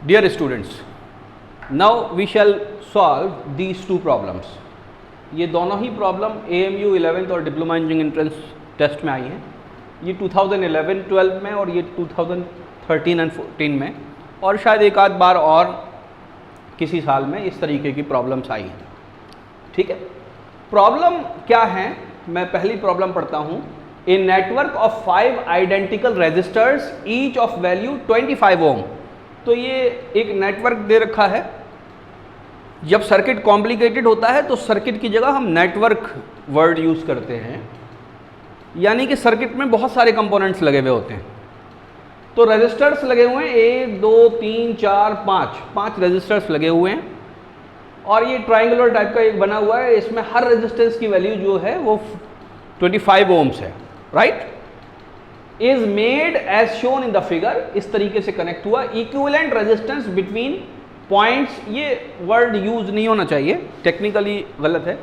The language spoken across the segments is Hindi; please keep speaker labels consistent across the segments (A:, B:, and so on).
A: Dear students, now we shall solve these two problems. ये दोनों ही प्रॉब्लम AMU 11th और डिप्लोमा इंजीनियरिंग एंट्रेंस टेस्ट में आई हैं. ये 2011-12 में और ये 2013 एंड 14 में और शायद एक आध बार और किसी साल में इस तरीके की प्रॉब्लम्स आई हैं. ठीक है, प्रॉब्लम क्या है? मैं पहली प्रॉब्लम पढ़ता हूँ. A network of 5 identical resistors each of value 25 ohm. तो ये एक नेटवर्क दे रखा है. जब सर्किट कॉम्प्लिकेटेड होता है तो सर्किट की जगह हम नेटवर्क वर्ड यूज़ करते हैं, यानी कि सर्किट में बहुत सारे कंपोनेंट्स लगे हुए होते हैं. तो रेजिस्टर्स लगे हुए हैं 1 2 3 4 5 रेजिस्टर्स लगे हुए हैं और ये ट्राइंगुलर टाइप का एक बना हुआ है. इसमें हर रेजिस्टेंस की वैल्यू जो है वो 25 ओम्स है. Right, is made as shown in the figure. इस तरीके से कनेक्ट हुआ. इक्विवेलेंट रेजिस्टेंस बिटवीन पॉइंट्स, ये वर्ड यूज नहीं होना चाहिए, टेक्निकली गलत है.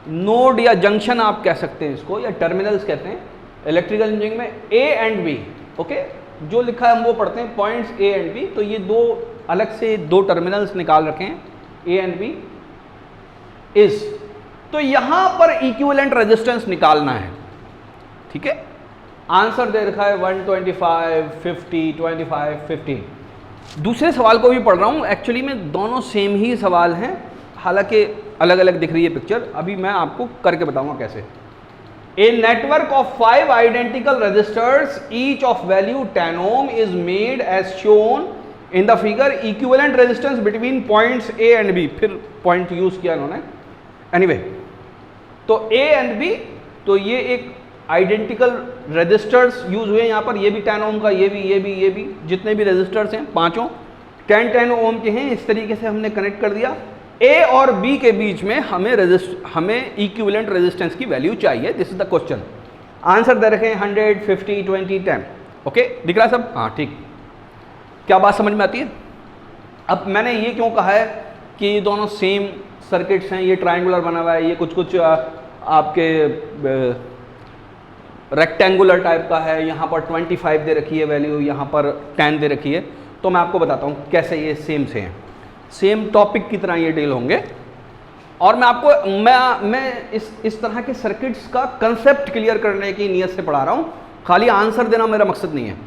A: नोड या जंक्शन आप कह सकते हैं इसको, या टर्मिनल्स कहते हैं इलेक्ट्रिकल इंजीनियरिंग में. ए एंड बी, ओके, जो लिखा है हम वो पढ़ते हैं, पॉइंट्स ए एंड बी. तो ये दो अलग से दो टर्मिनल्स निकाल रखे हैं, ए एंड बी. इज, तो यहां पर इक्विवेलेंट रेजिस्टेंस निकालना है. ठीक है, आंसर दे रखा है 125 50 25 15. दूसरे सवाल को भी पढ़ रहा हूँ. एक्चुअली में दोनों सेम ही सवाल हैं, हालांकि अलग अलग दिख रही है पिक्चर. अभी मैं आपको करके बताऊंगा कैसे. A network of 5 identical resistors each of value 10 ohm is made as shown in the figure. Equivalent resistance between points A and B, फिर पॉइंट यूज किया इन्होंने. एनीवे, तो ए एंड बी, तो ये एक आइडेंटिकल रेजिस्टर्स यूज हुए यहाँ पर. ये भी 10 ओम का, ये भी जितने भी रेजिस्टर्स हैं पांचों 10 ओम के हैं. इस तरीके से हमने कनेक्ट कर दिया. ए और बी के बीच में हमें इक्विवेलेंट रेजिस्टेंस की वैल्यू चाहिए. This is the question. Answer दे रखे हैं 100 50 20 10. ओके, दिख रहा है सब? हाँ, ठीक. क्या बात समझ में आती है? अब मैंने ये क्यों कहा है कि ये दोनों सेम सर्किट्स हैं. ये ट्राइंगुलर बना हुआ है, ये कुछ आपके रेक्टेंगुलर टाइप का है. यहाँ पर 25 दे रखी है वैल्यू, यहाँ पर 10 दे रखी है. तो मैं आपको बताता हूँ कैसे ये सेम से हैं, सेम टॉपिक की तरह ये डील होंगे. और मैं आपको मैं इस तरह के सर्किट्स का कंसेप्ट क्लियर करने की नीयत से पढ़ा रहा हूँ. खाली आंसर देना मेरा मकसद नहीं है.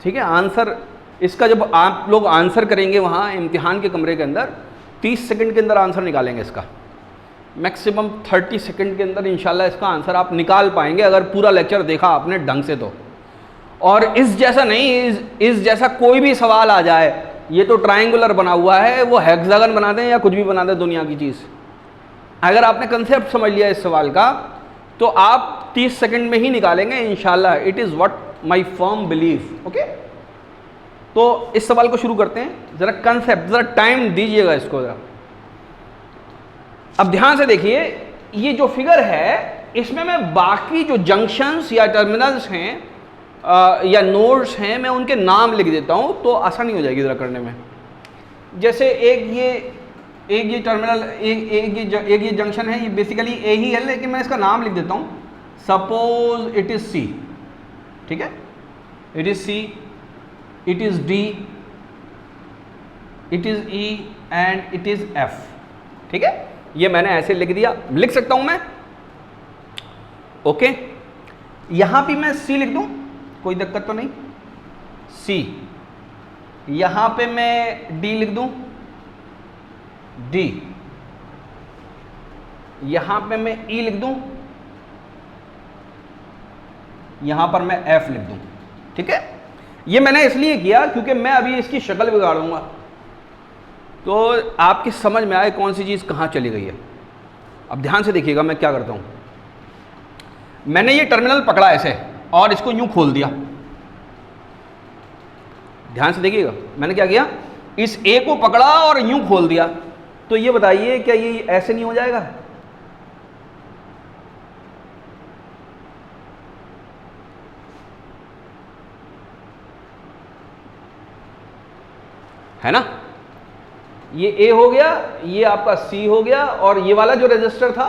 A: ठीक है, आंसर इसका जब आप लोग आंसर करेंगे वहाँ इम्तिहान के कमरे के अंदर, 30 सेकंड के अंदर आंसर निकालेंगे इसका. मैक्सिमम 30 सेकंड के अंदर इंशाल्लाह इसका आंसर आप निकाल पाएंगे अगर पूरा लेक्चर देखा आपने ढंग से तो. और इस जैसा नहीं, इस जैसा कोई भी सवाल आ जाए, ये तो ट्रायंगुलर बना हुआ है, वो हेक्सागन बना दें या कुछ भी बना दें दुनिया की चीज़, अगर आपने कंसेप्ट समझ लिया इस सवाल का तो आप 30 सेकंड में ही निकालेंगे इंशाल्लाह. It is what my firm believe. Okay, तो इस सवाल को शुरू करते हैं. ज़रा कंसेप्ट, ज़रा टाइम दीजिएगा इसको ज़रा. अब ध्यान से देखिए, ये जो फिगर है इसमें मैं बाकी जो जंक्शंस या टर्मिनल्स हैं या नोड्स हैं, मैं उनके नाम लिख देता हूं तो आसानी हो जाएगी ज़रा करने में. जैसे एक ये टर्मिनल, एक ये जंक्शन है, ये बेसिकली ए ही है, लेकिन मैं इसका नाम लिख देता हूं. Suppose it is C. ठीक है, it is C, it is D, it is E and it is F. ठीक है, ये मैंने ऐसे लिख दिया. लिख सकता हूं मैं. ओके, यहां भी मैं सी लिख दूं, कोई दिक्कत तो नहीं. सी, यहां पे मैं डी लिख दूं, डी, यहां पे मैं ई लिख दूं, यहां पर मैं एफ लिख दूं. ठीक है, ये मैंने इसलिए किया क्योंकि मैं अभी इसकी शक्ल बिगाड़ूंगा तो आपकी समझ में आए कौन सी चीज़ कहाँ चली गई है. अब ध्यान से देखिएगा मैं क्या करता हूँ. मैंने ये टर्मिनल पकड़ा ऐसे और इसको यूँ खोल दिया. ध्यान से देखिएगा, मैंने क्या किया, इस ए को पकड़ा और यूँ खोल दिया. तो ये बताइए क्या ये ऐसे नहीं हो जाएगा? है ना? ये ए हो गया, ये आपका सी हो गया, और ये वाला जो रजिस्टर था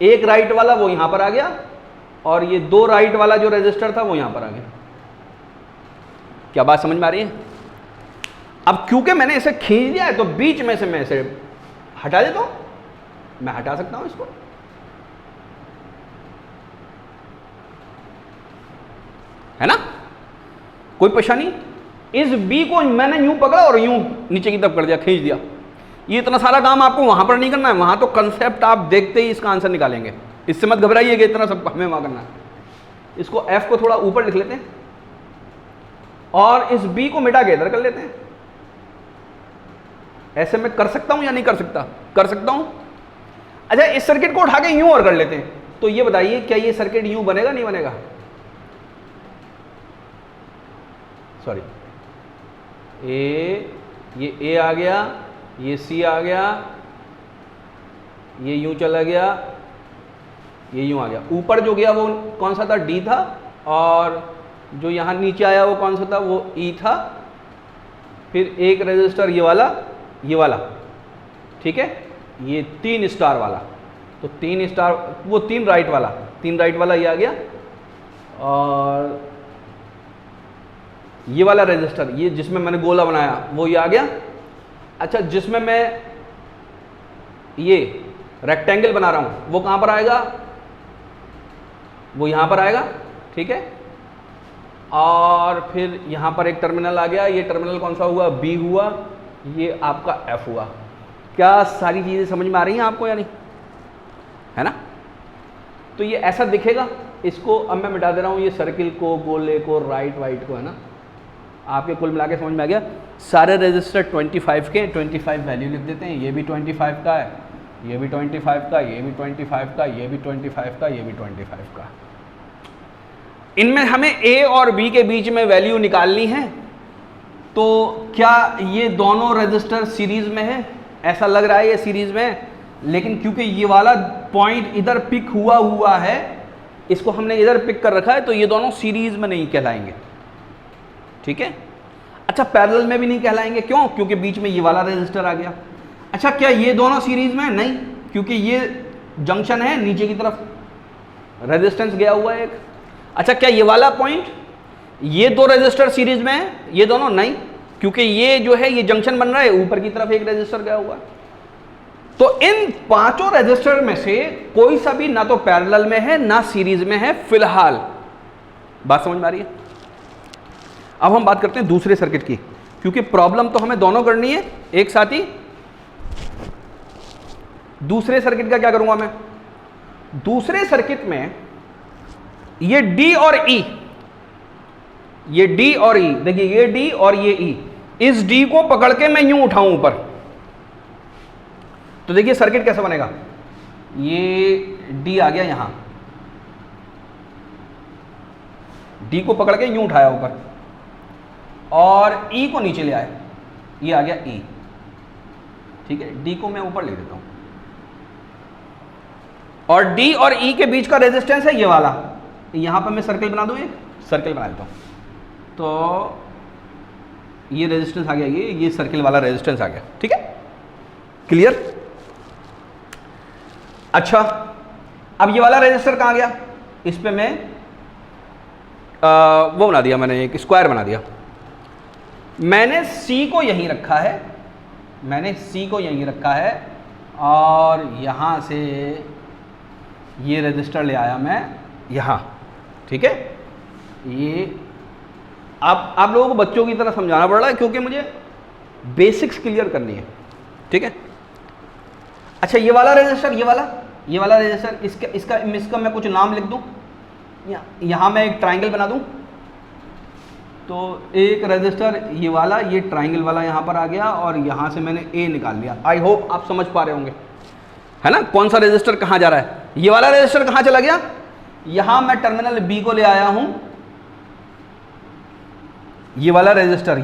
A: एक राइट वाला वो यहां पर आ गया, और ये 2 राइट वाला जो रजिस्टर था वो यहां पर आ गया. क्या बात समझ में आ रही है? अब क्योंकि मैंने इसे खींच दिया है तो बीच में से मैं इसे हटा देता हूं, मैं हटा सकता हूं इसको, है ना, कोई परेशानी। इस बी को मैंने यूं पकड़ा और यूं नीचे की तरफ कर दिया, खींच दिया। ये इतना सारा काम आपको वहां पर नहीं करना है, वहां तो कंसेप्ट आप देखते ही इसका आंसर निकालेंगे, इससे मत घबराइएगा, इतना सब हमें वहां करना है। इसको एफ को थोड़ा ऊपर लिख लेते हैं और इस बी को मिटा के इधर कर लेते हैं। ऐसे मैं कर सकता हूं या नहीं कर सकता? कर सकता हूं। अच्छा, इस सर्किट को उठा के यूं और कर लेते हैं, तो ये बताइए क्या ये सर्किट यूं बनेगा नहीं बनेगा? सॉरी, ये ए आ गया, ये सी आ गया, ये यूं चला गया, ये यूं आ गया। ऊपर जो गया वो कौन सा था? डी था, और जो यहां नीचे आया वो कौन सा था? वो ई था। फिर एक रेजिस्टर ये वाला, ठीक है, ये 3 स्टार वाला, तो 3 स्टार, वो 3 राइट वाला ये आ गया, और ये वाला रेजिस्टर, ये जिसमें मैंने गोला बनाया वो ये आ गया। अच्छा, जिसमें मैं ये रेक्टेंगल बना रहा हूं वो कहां पर आएगा? वो यहां पर आएगा, ठीक है। और फिर यहां पर एक टर्मिनल आ गया, ये टर्मिनल कौन सा हुआ? बी हुआ, ये आपका एफ हुआ। क्या सारी चीजें समझ में आ रही हैं आपको या नहीं? है ना? तो ये ऐसा दिखेगा। इसको अब मैं मिटा दे रहा हूं, ये सर्किल को, गोले को, राइट वाइट को, है ना। आपके कुल मिला के समझ में आ गया। सारे रजिस्टर 25 के, 25 वैल्यू लिख देते हैं। ये भी 25 का है, ये भी 25 का, ये भी 25 का, ये भी 25 का, ये भी 25 का। इनमें हमें ए और बी के बीच में वैल्यू निकालनी है। तो क्या ये दोनों रजिस्टर सीरीज में है? ऐसा लग रहा है ये सीरीज में है, लेकिन क्योंकि ये वाला पॉइंट इधर पिक हुआ है, इसको हमने इधर पिक कर रखा है, तो ये दोनों सीरीज में नहीं कहलाएंगे, ठीक है। अच्छा, पैरेलल में भी नहीं कहलाएंगे, क्यों? क्योंकि बीच में ये वाला रेजिस्टर आ गया। अच्छा, क्या ये दोनों सीरीज में? नहीं, क्योंकि ये जंक्शन है, नीचे की तरफ रेजिस्टेंस गया हुआ है एक। अच्छा, क्या ये वाला पॉइंट, ये दो रेजिस्टर सीरीज में है? ये दोनों नहीं, क्योंकि ये जो है ये जंक्शन बन रहा है, ऊपर की तरफ एक रेजिस्टर गया हुआ है। तो इन पांचों रेजिस्टर में से कोई सा भी ना तो पैरेलल में है ना सीरीज में है फिलहाल। बात समझ में आ रही है? अब हम बात करते हैं दूसरे सर्किट की, क्योंकि प्रॉब्लम तो हमें दोनों करनी है एक साथ ही। दूसरे सर्किट का क्या करूंगा मैं? दूसरे सर्किट में ये डी और ई, ये डी और ई, देखिए ये डी और ये ई, इस डी को पकड़ के मैं यूं उठाऊं ऊपर, तो देखिए सर्किट कैसा बनेगा। ये डी आ गया यहां, डी को पकड़ के यूं उठाया ऊपर, और ई को नीचे ले आए, ये आ गया ई, ठीक है। डी को मैं ऊपर ले देता हूं, और डी और ई के बीच का रेजिस्टेंस है ये वाला। यहां पर मैं सर्कल बना दूं, एक सर्कल बना देता हूं, तो ये रेजिस्टेंस आ गया, ये सर्कल वाला रेजिस्टेंस आ गया, ठीक है, क्लियर। अच्छा, अब ये वाला रेजिस्टर कहां गया? इस पे मैं वो बना दिया, मैंने एक स्क्वायर बना दिया। मैंने सी को यहीं रखा है, मैंने सी को यहीं रखा है, और यहां से ये रजिस्टर ले आया मैं यहां, ठीक है। ये आप लोगों को बच्चों की तरह समझाना पड़ रहा है, क्योंकि मुझे बेसिक्स क्लियर करनी है, ठीक है। अच्छा, ये वाला रजिस्टर, ये वाला रजिस्टर, इसका मैं कुछ नाम लिख दूं, यहां मैं एक ट्रायंगल बना दूं, तो एक रजिस्टर ये वाला, ये ट्रायंगल वाला यहां पर आ गया, और यहां से मैंने ए निकाल लिया। आई होप आप समझ पा रहे होंगे, है ना, कौन सा रजिस्टर कहां जा रहा है। ये वाला रजिस्टर कहां चला गया? यहां मैं टर्मिनल बी को ले आया हूं, ये वाला रजिस्टर,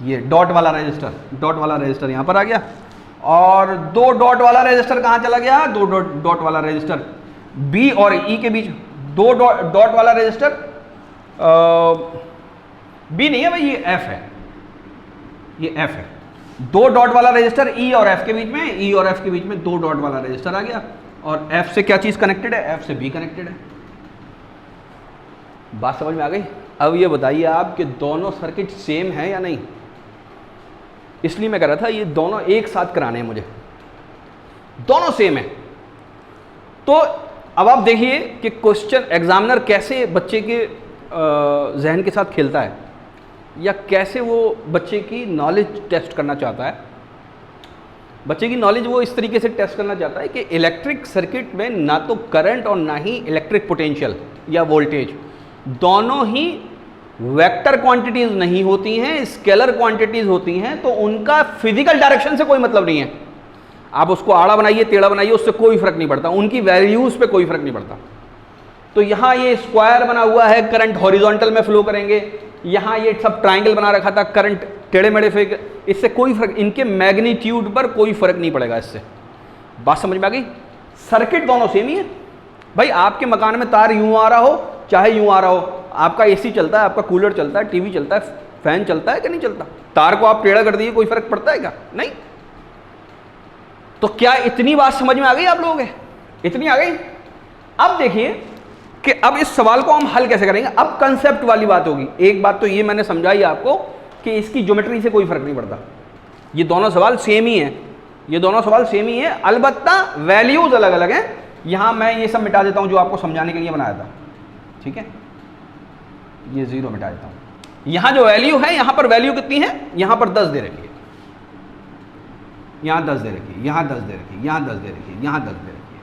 A: ये डॉट वाला रजिस्टर यहां पर आ गया, और दो डॉट वाला रजिस्टर कहां चला गया? दो डॉट वाला रजिस्टर बी और ई के बीच, दो डॉट वाला रजिस्टर, बी नहीं है भाई, ये एफ है, ये एफ है। दो डॉट वाला रजिस्टर ई और एफ के बीच में, ई और एफ के बीच में दो डॉट वाला रजिस्टर आ गया, और एफ से क्या चीज कनेक्टेड है? एफ से बी कनेक्टेड है। बात समझ में आ गई? अब ये बताइए आप कि दोनों सर्किट सेम है या नहीं। इसलिए मैं कह रहा था ये दोनों एक साथ कराने हैं मुझे, दोनों सेम है। तो अब आप देखिए कि क्वेश्चन एग्जामिनर कैसे बच्चे के जहन के साथ खेलता है, या कैसे वो बच्चे की नॉलेज टेस्ट करना चाहता है। बच्चे की नॉलेज वो इस तरीके से टेस्ट करना चाहता है कि इलेक्ट्रिक सर्किट में ना तो करंट और ना ही इलेक्ट्रिक पोटेंशियल या वोल्टेज, दोनों ही वेक्टर क्वांटिटीज नहीं होती हैं, स्केलर क्वांटिटीज होती हैं, तो उनका फिजिकल डायरेक्शन से कोई मतलब नहीं है। आप उसको आड़ा बनाइए टेढ़ा बनाइए, उससे कोई फर्क नहीं पड़ता, उनकी वैल्यूज पे कोई फर्क नहीं पड़ता। तो यहाँ ये स्क्वायर बना हुआ है, करंट हॉरिजॉन्टल में फ्लो करेंगे, यहाँ ये सब ट्राइंगल बना रखा था, करंट टेढ़े मेढ़े फेंक, इससे कोई फर्क, इनके मैग्नीट्यूड पर कोई फर्क नहीं पड़ेगा इससे। बात समझ में आ गई? सर्किट दोनों सेम ही है भाई। आपके मकान में तार यूं आ रहा हो चाहे यूं आ रहा हो, आपका एसी चलता है, आपका कूलर चलता है, टीवी चलता है, फैन चलता है कि नहीं चलता? तार को आप टेढ़ा कर दिए, कोई फर्क पड़ता है क्या? नहीं। तो क्या इतनी बात समझ में आ गई आप लोगों के? इतनी आ गई? अब देखिए कि अब इस सवाल को हम हल कैसे करेंगे। अब कंसेप्ट वाली बात होगी। एक बात तो ये मैंने समझाई आपको कि इसकी ज्योमेट्री से कोई फर्क नहीं पड़ता, ये दोनों सवाल सेम ही है, ये दोनों सवाल सेम ही है, अलबत्ता वैल्यूज अलग अलग हैं। यहां मैं ये सब मिटा देता हूं जो आपको समझाने के लिए बनाया था, ठीक है? ये 0 मिटा देता हूं। यहां जो वैल्यू है, यहां पर वैल्यू कितनी है? यहां पर 10 दे रखी है, यहां 10 दे रखी है, यहां 10 दे रखी है, यहां 10 दे रखी है, यहां 10 दे रखी है।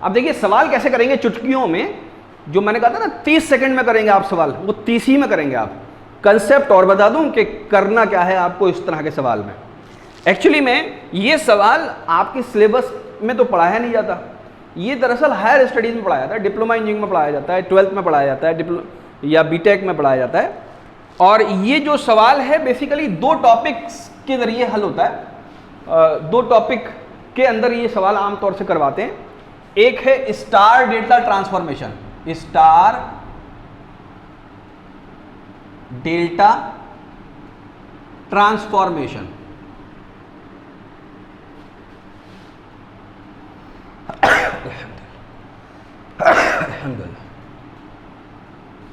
A: अब देखिए सवाल कैसे करेंगे चुटकियों में, जो मैंने कहा था ना 30 सेकंड में करेंगे आप सवाल, वो 30 ही में करेंगे आप। कंसेप्ट और बता दूं कि करना क्या है आपको इस तरह के सवाल में। एक्चुअली में ये सवाल आपके सिलेबस में तो पढ़ाया नहीं जाता, ये दरअसल हायर स्टडीज में पढ़ाया जाता है, डिप्लोमा इंजीनियरिंग में पढ़ाया जाता है, 12th में पढ़ाया जाता है, या बीटेक में पढ़ाया जाता है। और ये जो सवाल है बेसिकली 2 टॉपिक्स के जरिए हल होता है। 2 टॉपिक के अंदर ये सवाल आमतौर से करवाते हैं। एक है star delta transformation, star delta transformation,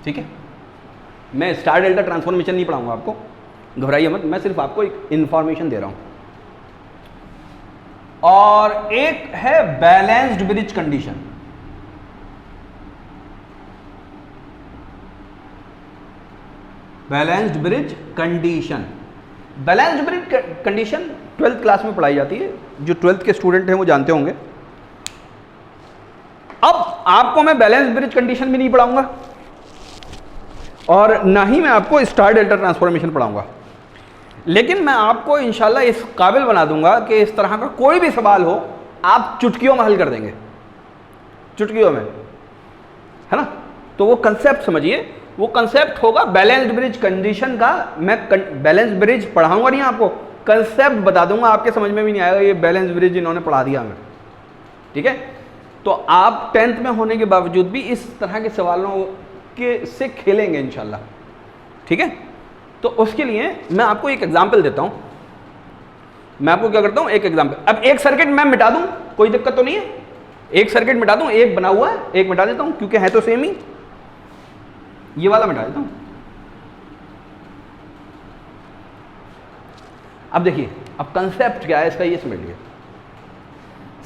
A: ठीक है? मैं स्टार डेल्टा ट्रांसफॉर्मेशन नहीं पढ़ाऊंगा आपको, घबराइए मत, मैं सिर्फ आपको एक इंफॉर्मेशन दे रहा हूं। और एक है balanced bridge condition. Balanced bridge condition, balanced bridge condition 12th class में पढ़ाई जाती है, जो 12th के स्टूडेंट हैं वो जानते होंगे। अब आपको मैं बैलेंस्ड ब्रिज कंडीशन भी नहीं पढ़ाऊंगा और ना ही मैं आपको स्टार डेल्टा ट्रांसफॉर्मेशन पढ़ाऊंगा, लेकिन मैं आपको इंशाल्लाह इस काबिल बना दूंगा कि इस तरह का कोई भी सवाल हो आप चुटकियों में हल कर देंगे, चुटकियों में, है ना? तो वो कंसेप्ट समझिए, वो कंसेप्ट होगा बैलेंस्ड ब्रिज कंडीशन का। मैं बैलेंस्ड ब्रिज पढ़ाऊंगा नहीं आपको, कंसेप्ट बता दूंगा, आपके समझ में भी नहीं आएगा ये बैलेंस्ड ब्रिज इन्होंने पढ़ा दिया हमें, ठीक है? तो आप 10th में होने के बावजूद भी इस तरह के सवालों के से खेलेंगे इंशाल्लाह, ठीक है? तो उसके लिए मैं आपको एक एग्जाम्पल देता हूं। मैं आपको क्या करता हूं, एक एग्जाम्पल। अब एक सर्किट मैं मिटा दूं, कोई दिक्कत तो नहीं है, एक सर्किट मिटा दूं, एक बना हुआ है, एक मिटा देता हूं क्योंकि है तो सेम ही, ये वाला मिटा देता हूं। अब देखिए, अब कंसेप्ट क्या है इसका ये समझ लीजिए।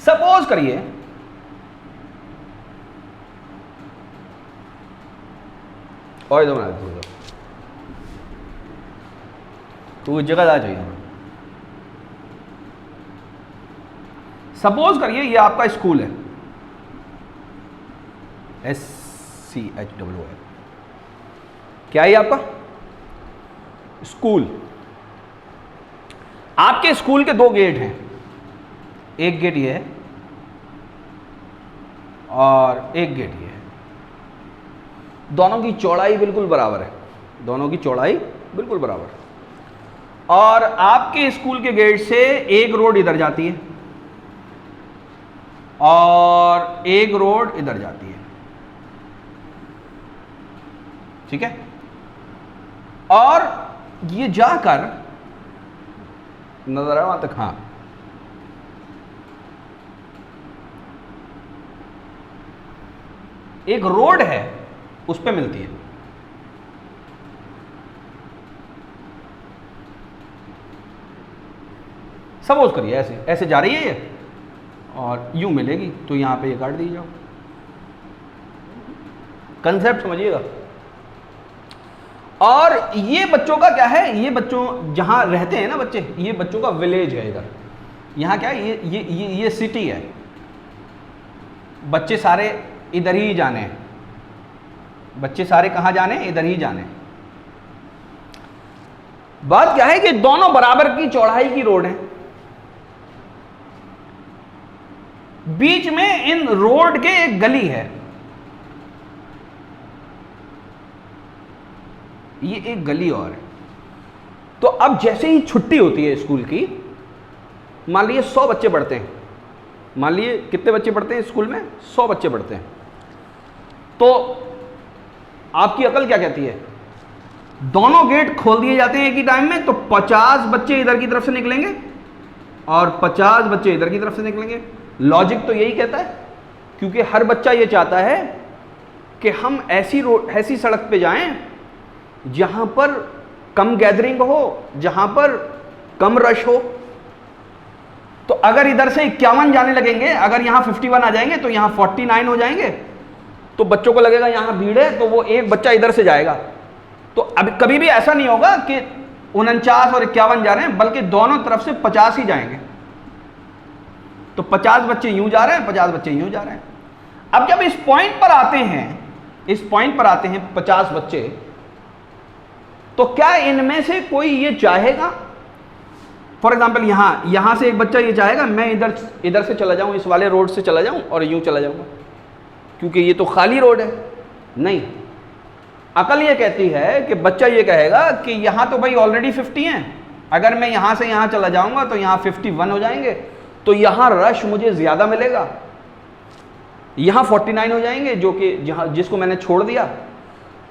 A: सपोज करिए और इधर बना देता हूं, तो जगह आ चाहिए। सपोज करिए ये आपका स्कूल है, SCHOOL, क्या है आपका स्कूल। आपके स्कूल के 2 गेट हैं, एक गेट ये है और एक गेट ये है। दोनों की चौड़ाई बिल्कुल बराबर है, दोनों की चौड़ाई बिल्कुल बराबर है। और आपके स्कूल के गेट से एक रोड इधर जाती है और एक रोड इधर जाती है, ठीक है? और ये जाकर नजर आया वहां तक, हाँ, एक रोड है उस पे मिलती है, सपोज करिए ऐसे ऐसे जा रही है ये और यूं मिलेगी, तो यहाँ पे ये काट दी जाओ। कंसेप्ट समझिएगा। और ये बच्चों का क्या है, ये बच्चों जहाँ रहते हैं ना बच्चे, ये बच्चों का विलेज है इधर। यहाँ क्या है, ये सिटी है, बच्चे सारे इधर ही जाने हैं, बच्चे सारे कहाँ जाने हैं, इधर ही जाने हैं। बात क्या है कि दोनों बराबर की चौड़ाई की रोड है, बीच में इन रोड के एक गली है, ये एक गली और है। तो अब जैसे ही छुट्टी होती है स्कूल की, मान लीजिए 100 बच्चे पढ़ते हैं, मान लीजिए कितने बच्चे पढ़ते हैं स्कूल में, 100 बच्चे पढ़ते हैं, तो आपकी अकल क्या कहती है, दोनों गेट खोल दिए जाते हैं एक ही टाइम में, तो 50 बच्चे इधर की तरफ से निकलेंगे और 50 बच्चे इधर की तरफ से निकलेंगे। लॉजिक तो यही कहता है, क्योंकि हर बच्चा ये चाहता है कि हम ऐसी सड़क पे जाएं जहां पर कम गैदरिंग हो, जहां पर कम रश हो। तो अगर इधर से 51 जाने लगेंगे, अगर यहां 51 आ जाएंगे तो यहां 49 हो जाएंगे, तो बच्चों को लगेगा यहां भीड़ है, तो वो एक बच्चा इधर से जाएगा। तो अब कभी भी ऐसा नहीं होगा कि 49 और 51 जा रहे हैं, बल्कि दोनों तरफ से 50 ही जाएंगे। तो 50 बच्चे यूं जा रहे हैं, 50 बच्चे यूं जा रहे हैं। अब जब इस पॉइंट पर आते हैं, इस पॉइंट पर आते हैं 50 बच्चे, तो क्या इनमें से कोई ये चाहेगा, फॉर एग्जाम्पल यहां से एक बच्चा ये चाहेगा मैं इधर से चला जाऊं, इस वाले रोड से चला जाऊं और यूं चला जाऊंगा, क्योंकि ये तो खाली रोड है? नहीं, अकल ये कहती है कि बच्चा ये कहेगा कि यहां तो भाई ऑलरेडी 50 हैं, अगर मैं यहां से यहां चला जाऊंगा तो यहां 51 हो जाएंगे, तो यहां रश मुझे ज्यादा मिलेगा, यहां 49 हो जाएंगे जो कि जिसको मैंने छोड़ दिया।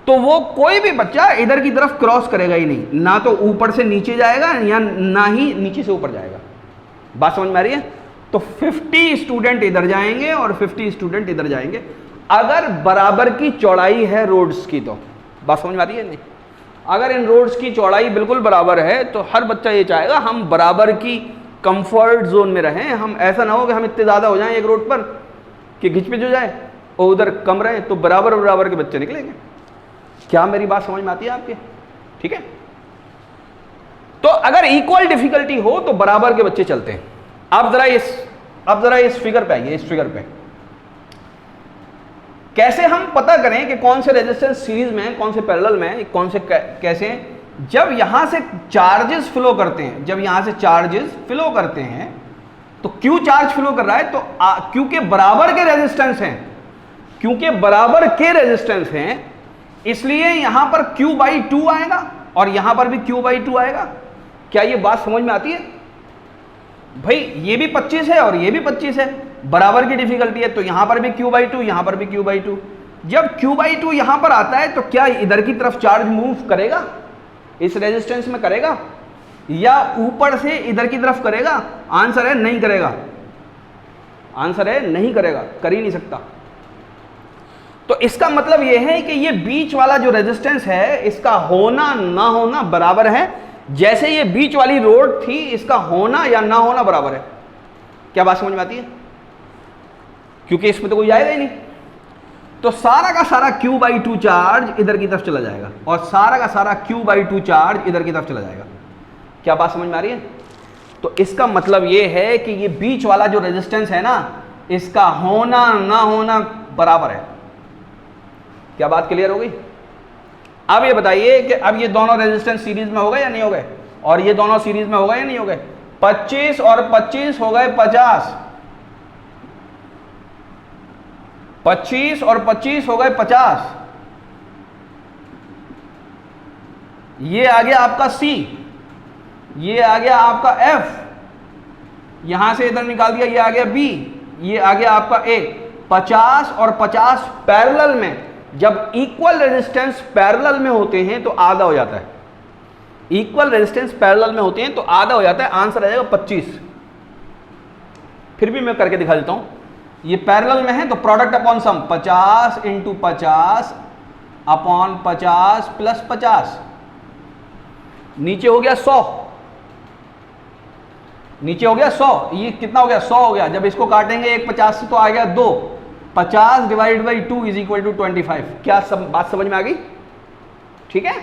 A: तो वो कोई भी बच्चा इधर की तरफ क्रॉस करेगा ही नहीं, ना तो ऊपर से नीचे जाएगा या ना ही नीचे से ऊपर जाएगा। बात समझ में आ रही है? तो 50 स्टूडेंट इधर जाएंगे और 50 स्टूडेंट इधर जाएंगे, अगर बराबर की चौड़ाई है रोड्स की। तो बात समझ में आ रही है? नहीं, अगर इन रोड्स की चौड़ाई बिल्कुल बराबर है तो हर बच्चा ये चाहेगा हम बराबर की कंफर्ट जोन में रहें, हम ऐसा ना हो कि हम इतने ज़्यादा हो जाएं एक रोड पर कि घिचपिच हो जाए और उधर कम रहे, तो बराबर बराबर के बच्चे निकलेंगे। क्या मेरी बात समझ में आती है आपके? ठीक है। तो अगर इक्वल डिफिकल्टी हो तो बराबर के बच्चे चलते हैं। आप जरा इस फिगर पे आइए, इस फिगर पे कैसे हम पता करें कि कौन से रेजिस्टेंस सीरीज में है, कौन से पैरेलल में है, कौन से कैसे हैं? जब यहां से चार्जेस फ्लो करते हैं, जब यहां से चार्जेस फ्लो करते हैं तो क्यों चार्ज फ्लो कर रहा है? तो क्योंकि बराबर के रेजिस्टेंस हैं, क्योंकि बराबर के रेजिस्टेंस हैं, इसलिए यहां पर Q/2 आएगा और यहां पर भी Q/2 आएगा। क्या ये बात समझ में आती है? भाई ये भी 25 है और ये भी 25 है, बराबर की डिफिकल्टी है, तो यहां पर भी Q/2, यहां पर भी Q/2। जब Q/2 यहां पर आता है तो क्या इधर की तरफ चार्ज मूव करेगा, इस रेजिस्टेंस में करेगा, या ऊपर से इधर की तरफ करेगा? आंसर है नहीं करेगा, आंसर है नहीं करेगा, कर ही नहीं सकता। तो इसका मतलब यह है कि ये बीच वाला जो रेजिस्टेंस है इसका होना ना होना बराबर है, जैसे ये बीच वाली रोड थी इसका होना या ना होना बराबर है। क्या बात समझ में आती है? क्योंकि इसमें तो कोई जाएगा ही नहीं, तो सारा का सारा Q/2 चार्ज इधर की तरफ चला जाएगा और सारा का सारा Q/2 चार्ज इधर की तरफ चला जाएगा। क्या बात समझ में आ रही है? तो इसका मतलब ये है कि ये बीच वाला जो रेजिस्टेंस है ना, इसका होना ना होना बराबर है। क्या बात क्लियर हो गई? अब ये बताइए कि अब ये दोनों रेजिस्टेंस सीरीज में हो गए या नहीं हो गए, और ये दोनों सीरीज में हो गए या नहीं हो गए? 25 और 25 हो गए 50, 25 और 25 हो गए 50। ये आ गया आपका C, ये आ गया आपका F, यहां से इधर निकाल दिया, ये आ गया B, ये आ गया आपका A। 50 और 50 पैरेलल में, जब इक्वल रेजिस्टेंस पैरेलल में होते हैं तो आधा हो जाता है, इक्वल रेजिस्टेंस पैरेलल में होते हैं तो आधा हो जाता है, आंसर आ जाएगा 25। फिर भी मैं करके दिखा देता हूं, ये पैरेलल में है तो प्रोडक्ट अपॉन सम 50 × 50 अपॉन 50 + 50, नीचे हो गया 100, नीचे हो गया 100, ये कितना हो गया 100 हो गया। जब इसको काटेंगे 1 50 से तो आ गया 2, 50 divide by 2 is equal to 25। क्या बात समझ में आ गई? ठीक है।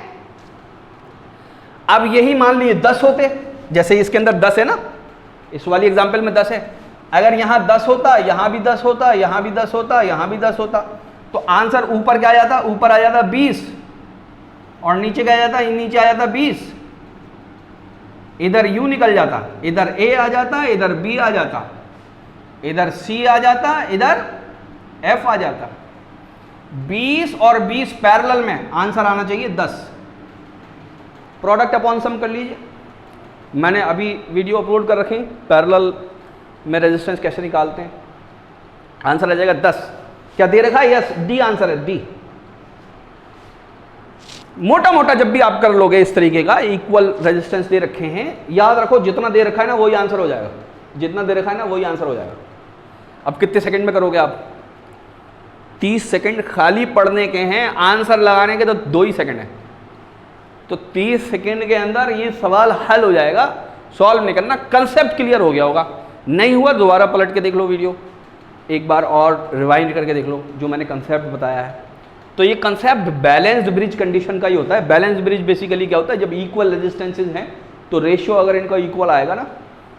A: अब यही मान लीजिए 10 होते, जैसे इसके अंदर 10 है ना, इस वाली एग्जांपल में 10 है, अगर यहां 10 होता, यहां भी 10 होता, यहां भी 10 होता, यहां भी 10 होता, तो आंसर ऊपर क्या आ जाता? ऊपर आ जाता 20, और नीचे क्या आ जाता? नीचे आ जाता 20। इधर U निकल जाता, इधर A आ जाता, इधर B आ जाता, इधर C आ जाता, इधर F आ जाता। 20 और 20 पैरेलल में, आंसर आना चाहिए 10। प्रोडक्ट अपॉन सम कर लीजिए, मैंने अभी वीडियो अपलोड कर रखी पैरेलल में रेजिस्टेंस कैसे निकालते हैं। आंसर आ जाएगा 10। क्या दे रखा है? यस, डी आंसर है, डी। मोटा मोटा जब भी आप कर लोगे इस तरीके का, इक्वल रेजिस्टेंस दे रखे हैं, याद रखो जितना दे रखा है ना वही आंसर हो जाएगा, जितना दे रखा है ना वही आंसर हो जाएगा। अब कितने सेकंड में करोगे आप? 30 सेकंड खाली पढ़ने के हैं, आंसर लगाने के तो 2 ही सेकंड है। तो 30 सेकंड के अंदर ये सवाल हल हो जाएगा। सॉल्व नहीं करना, कंसेप्ट क्लियर हो गया होगा। नहीं हुआ दोबारा पलट के देख लो वीडियो, एक बार और रिवाइंड करके देख लो जो मैंने कंसेप्ट बताया है। तो ये कंसेप्ट बैलेंस्ड ब्रिज कंडीशन का ही होता है। बैलेंस्ड ब्रिज बेसिकली क्या होता है? जब इक्वल रेजिस्टेंसेज हैं तो रेशियो अगर इनका इक्वल आएगा ना,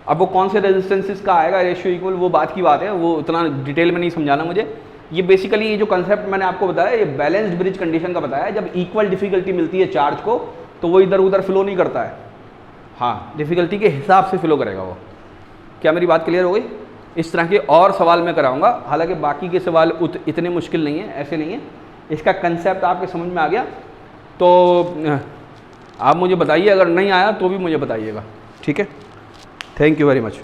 A: अब वो कौन से रेजिस्टेंसेज का आएगा रेशियो इक्वल, वो बात की बात है, वो इतना डिटेल में नहीं समझाना मुझे। ये बेसिकली ये जो कंसेप्ट मैंने आपको बताया, ये बैलेंस्ड ब्रिज कंडीशन का बताया है। जब इक्वल डिफिकल्टी मिलती है चार्ज को तो वो इधर उधर फ्लो नहीं करता है, हाँ, डिफिकल्टी के हिसाब से फ्लो करेगा वो। क्या मेरी बात क्लियर हो गई? इस तरह के और सवाल मैं कराऊंगा, हालांकि बाकी के सवाल इतने मुश्किल नहीं है, ऐसे नहीं है। इसका कंसेप्ट आपके समझ में आ गया तो आप मुझे बताइए, अगर नहीं आया तो भी मुझे बताइएगा, ठीक है। Thank you very much.